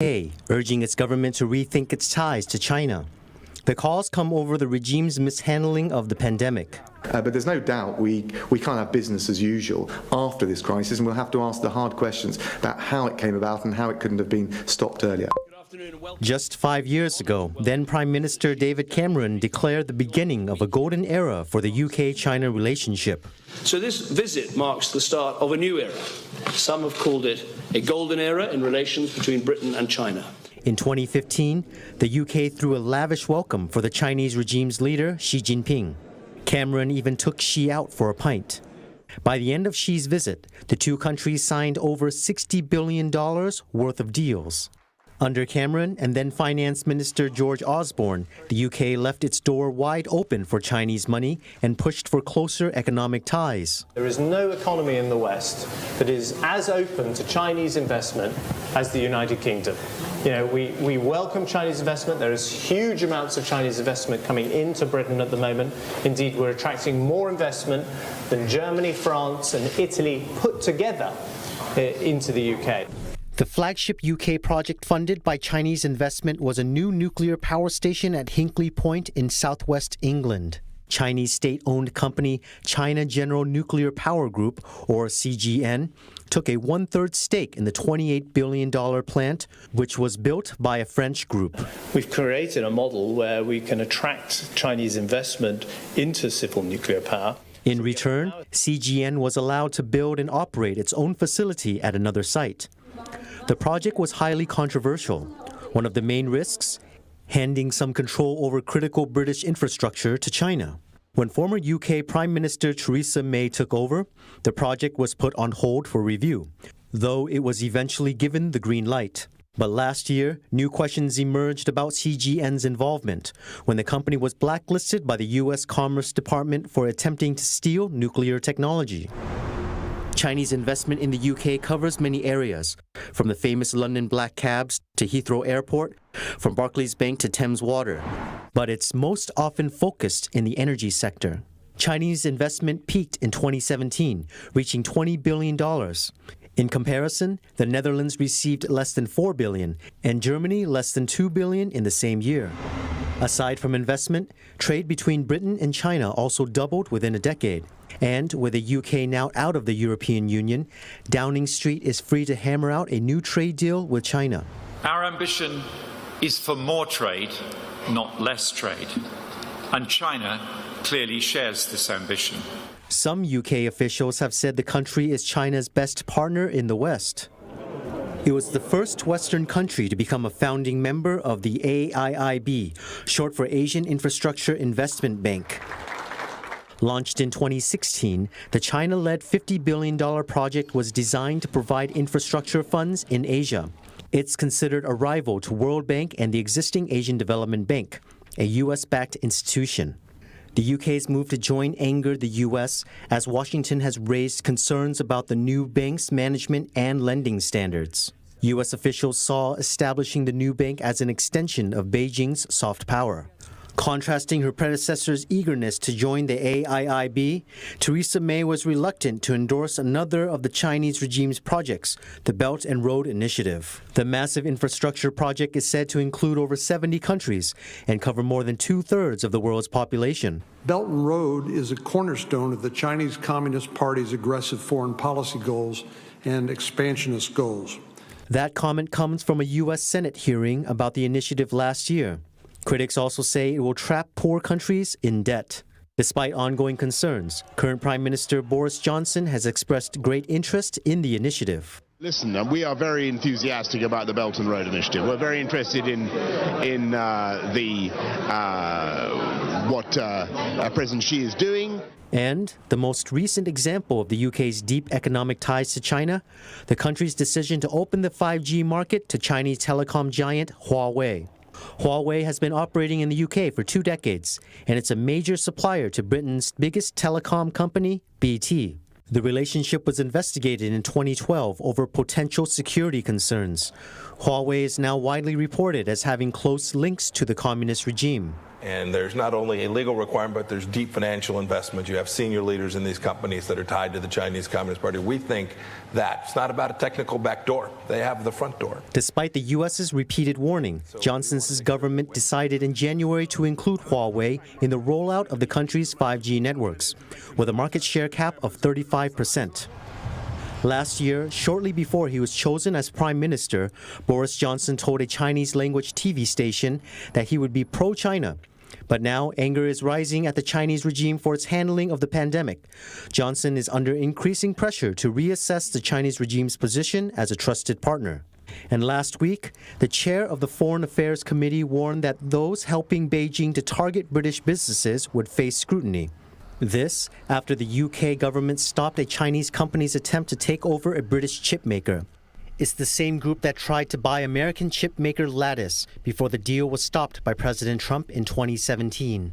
urging its government to rethink its ties to China. The calls come over the regime's mishandling of the pandemic. But there's no doubt we can't have business as usual after this crisis, and we'll have to ask the hard questions about how it came about and how it couldn't have been stopped earlier. Just 5 years ago, then Prime Minister David Cameron declared the beginning of a golden era for the UK-China relationship. So this visit marks the start of a new era. Some have called it a golden era in relations between Britain and China. In 2015, the UK threw a lavish welcome for the Chinese regime's leader, Xi Jinping. Cameron even took Xi out for a pint. By the end of Xi's visit, the two countries signed over $60 billion worth of deals. Under Cameron and then Finance Minister George Osborne, the UK left its door wide open for Chinese money and pushed for closer economic ties. There is no economy in the West that is as open to Chinese investment as the United Kingdom. You know, we welcome Chinese investment. There is huge amounts of Chinese investment coming into Britain at the moment. Indeed, we're attracting more investment than Germany, France and Italy put together into the UK. The flagship UK project funded by Chinese investment was a new nuclear power station at Hinkley Point in southwest England. Chinese state-owned company China General Nuclear Power Group, or CGN, took a one-third stake in the $28 billion plant, which was built by a French group. We've created a model where we can attract Chinese investment into civil nuclear power. In return, CGN was allowed to build and operate its own facility at another site. The project was highly controversial. One of the main risks, handing some control over critical British infrastructure to China. When former UK Prime Minister Theresa May took over, the project was put on hold for review, though it was eventually given the green light. But last year, new questions emerged about CGN's involvement when the company was blacklisted by the US Commerce Department for attempting to steal nuclear technology. Chinese investment in the UK covers many areas, from the famous London black cabs to Heathrow Airport, from Barclays Bank to Thames Water. But it's most often focused in the energy sector. Chinese investment peaked in 2017, reaching $20 billion. In comparison, the Netherlands received less than $4 billion, and Germany less than $2 billion in the same year. Aside from investment, trade between Britain and China also doubled within a decade. And with the UK now out of the European Union, Downing Street is free to hammer out a new trade deal with China. Our ambition is for more trade, not less trade. And China clearly shares this ambition. Some UK officials have said the country is China's best partner in the West. It was the first Western country to become a founding member of the AIIB, short for Asian Infrastructure Investment Bank. Launched in 2016, the China-led $50 billion project was designed to provide infrastructure funds in Asia. It's considered a rival to World Bank and the existing Asian Development Bank, a US-backed institution. The UK's move to join angered the US as Washington has raised concerns about the new bank's management and lending standards. US officials saw establishing the new bank as an extension of Beijing's soft power. Contrasting her predecessor's eagerness to join the AIIB, Theresa May was reluctant to endorse another of the Chinese regime's projects, the Belt and Road Initiative. The massive infrastructure project is said to include over 70 countries and cover more than two-thirds of the world's population. Belt and Road is a cornerstone of the Chinese Communist Party's aggressive foreign policy goals and expansionist goals. That comment comes from a U.S. Senate hearing about the initiative last year. Critics also say it will trap poor countries in debt. Despite ongoing concerns, current Prime Minister Boris Johnson has expressed great interest in the initiative. Listen, we are very enthusiastic about the Belt and Road Initiative. We're very interested in what President Xi is doing. And the most recent example of the UK's deep economic ties to China, the country's decision to open the 5G market to Chinese telecom giant Huawei. Huawei has been operating in the UK for 2 decades, and it's a major supplier to Britain's biggest telecom company, BT. The relationship was investigated in 2012 over potential security concerns. Huawei is now widely reported as having close links to the communist regime. And there's not only a legal requirement, but there's deep financial investment. You have senior leaders in these companies that are tied to the Chinese Communist Party. We think that it's not about a technical back door. They have the front door. Despite the U.S.'s repeated warning, Johnson's government decided in January to include Huawei in the rollout of the country's 5G networks, with a market share cap of 35%. Last year, shortly before he was chosen as Prime Minister, Boris Johnson told a Chinese-language TV station that he would be pro-China. But now, anger is rising at the Chinese regime for its handling of the pandemic. Johnson is under increasing pressure to reassess the Chinese regime's position as a trusted partner. And last week, the chair of the Foreign Affairs Committee warned that those helping Beijing to target British businesses would face scrutiny. This after the UK government stopped a Chinese company's attempt to take over a British chip maker. It's the same group that tried to buy American chip maker Lattice before the deal was stopped by President Trump in 2017.